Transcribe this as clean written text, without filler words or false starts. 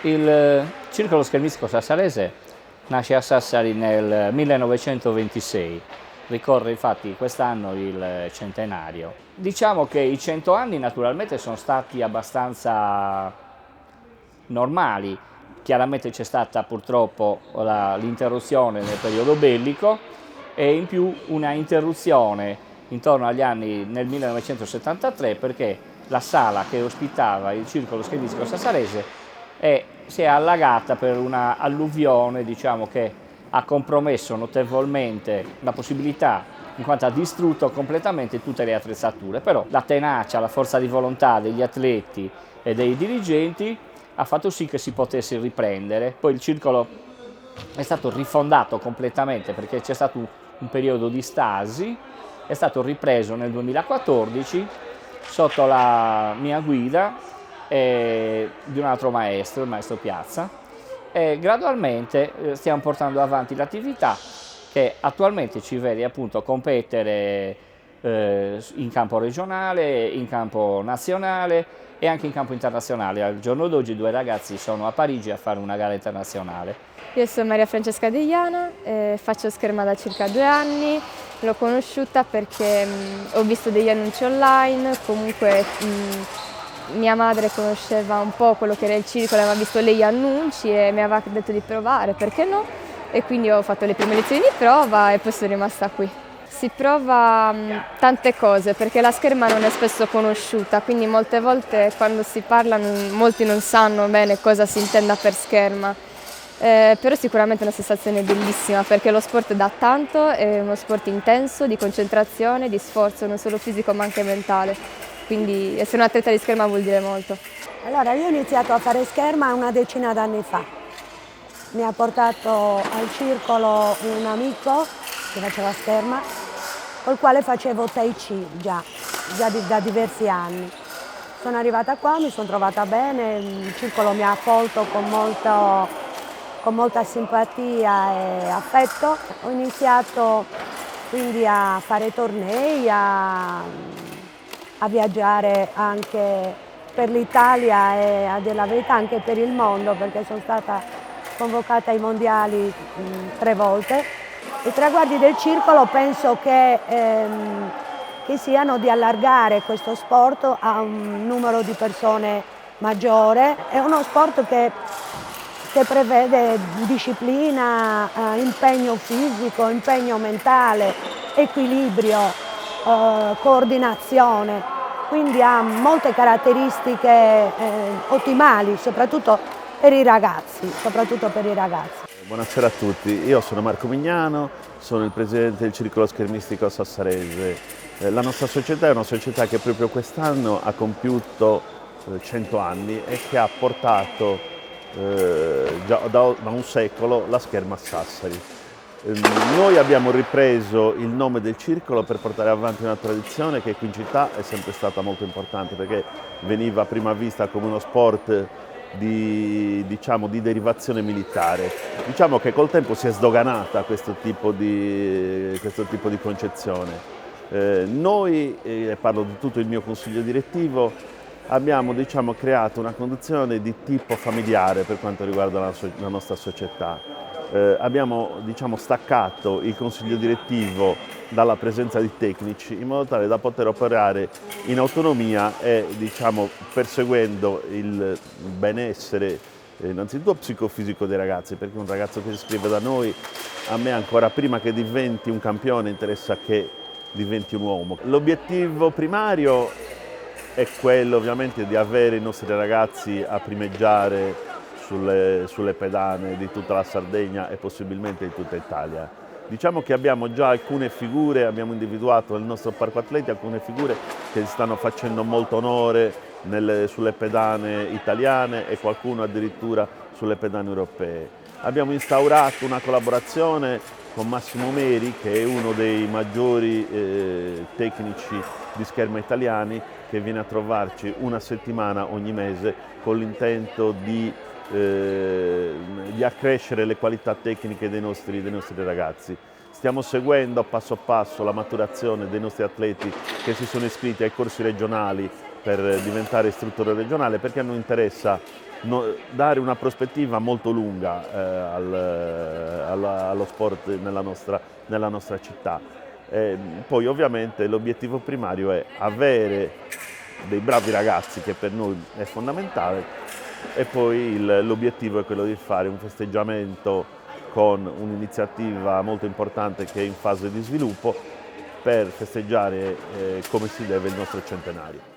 Il Circolo Schermistico Sassarese nasce a Sassari nel 1926, ricorre infatti quest'anno il centenario. Diciamo che i 100 anni naturalmente sono stati abbastanza normali, chiaramente c'è stata purtroppo l'interruzione nel periodo bellico e in più una interruzione intorno agli anni nel 1973 perché la sala che ospitava il Circolo Schermistico Sassarese si è allagata per una alluvione, diciamo, che ha compromesso notevolmente la possibilità, in quanto ha distrutto completamente tutte le attrezzature. Però la tenacia, la forza di volontà degli atleti e dei dirigenti ha fatto sì che si potesse riprendere. Poi il circolo è stato rifondato completamente perché c'è stato un periodo di stasi, è stato ripreso nel 2014 sotto la mia guida di un altro maestro, il maestro Piazza, e gradualmente stiamo portando avanti l'attività che attualmente ci vede appunto competere in campo regionale, in campo nazionale e anche in campo internazionale. Al giorno d'oggi 2 ragazzi sono a Parigi a fare una gara internazionale. Io sono Maria Francesca Deiana, faccio scherma da circa 2 anni, l'ho conosciuta perché ho visto degli annunci online, comunque mia madre conosceva un po' quello che era il circolo, aveva visto lei gli annunci e mi aveva detto di provare, perché no? E quindi ho fatto le prime lezioni di prova e poi sono rimasta qui. Si prova tante cose perché la scherma non è spesso conosciuta, quindi molte volte quando si parla molti non sanno bene cosa si intenda per scherma. Però sicuramente è una sensazione bellissima perché lo sport dà tanto, è uno sport intenso, di concentrazione, di sforzo non solo fisico ma anche mentale, quindi essere un atleta di scherma vuol dire molto. Allora, io ho iniziato a fare scherma una decina d'anni fa. Mi ha portato al circolo un amico che faceva scherma, col quale facevo Tai Chi già da diversi anni. Sono arrivata qua, mi sono trovata bene, il circolo mi ha accolto con molta simpatia e affetto. Ho iniziato quindi a fare tornei, a viaggiare anche per l'Italia e a dire la verità anche per il mondo, perché sono stata convocata ai mondiali 3 volte. I traguardi del circolo penso che siano di allargare questo sport a un numero di persone maggiore. È uno sport che prevede disciplina, impegno fisico, impegno mentale, equilibrio, coordinazione, quindi ha molte caratteristiche ottimali, soprattutto per i ragazzi. Buonasera a tutti, io sono Marco Mignano, sono il presidente del Circolo Schermistico Sassarese. La nostra società è una società che proprio quest'anno ha compiuto 100 anni e che ha portato già da un secolo la scherma a Sassari. Noi abbiamo ripreso il nome del circolo per portare avanti una tradizione che qui in città è sempre stata molto importante, perché veniva prima vista come uno sport di derivazione militare. Diciamo che col tempo si è sdoganata questo tipo di concezione. Noi, parlo di tutto il mio consiglio direttivo, abbiamo creato una conduzione di tipo familiare per quanto riguarda la nostra società. Abbiamo staccato il consiglio direttivo dalla presenza di tecnici in modo tale da poter operare in autonomia e perseguendo il benessere innanzitutto psicofisico dei ragazzi, perché un ragazzo che si iscrive da noi, a me ancora prima che diventi un campione interessa che diventi un uomo. L'obiettivo primario è quello ovviamente di avere i nostri ragazzi a primeggiare sulle pedane di tutta la Sardegna e possibilmente di tutta Italia. Diciamo che abbiamo già alcune figure, abbiamo individuato nel nostro parco atleti alcune figure che stanno facendo molto onore sulle pedane italiane e qualcuno addirittura sulle pedane europee. Abbiamo instaurato una collaborazione con Massimo Meri, che è uno dei maggiori tecnici di scherma italiani, che viene a trovarci una settimana ogni mese con l'intento di accrescere le qualità tecniche dei nostri ragazzi. Stiamo seguendo passo a passo la maturazione dei nostri atleti che si sono iscritti ai corsi regionali per diventare istruttore regionale, perché a noi interessa dare una prospettiva molto lunga allo sport nella nostra città. Poi ovviamente l'obiettivo primario è avere dei bravi ragazzi, che per noi è fondamentale, e poi l'obiettivo è quello di fare un festeggiamento con un'iniziativa molto importante che è in fase di sviluppo per festeggiare come si deve il nostro centenario.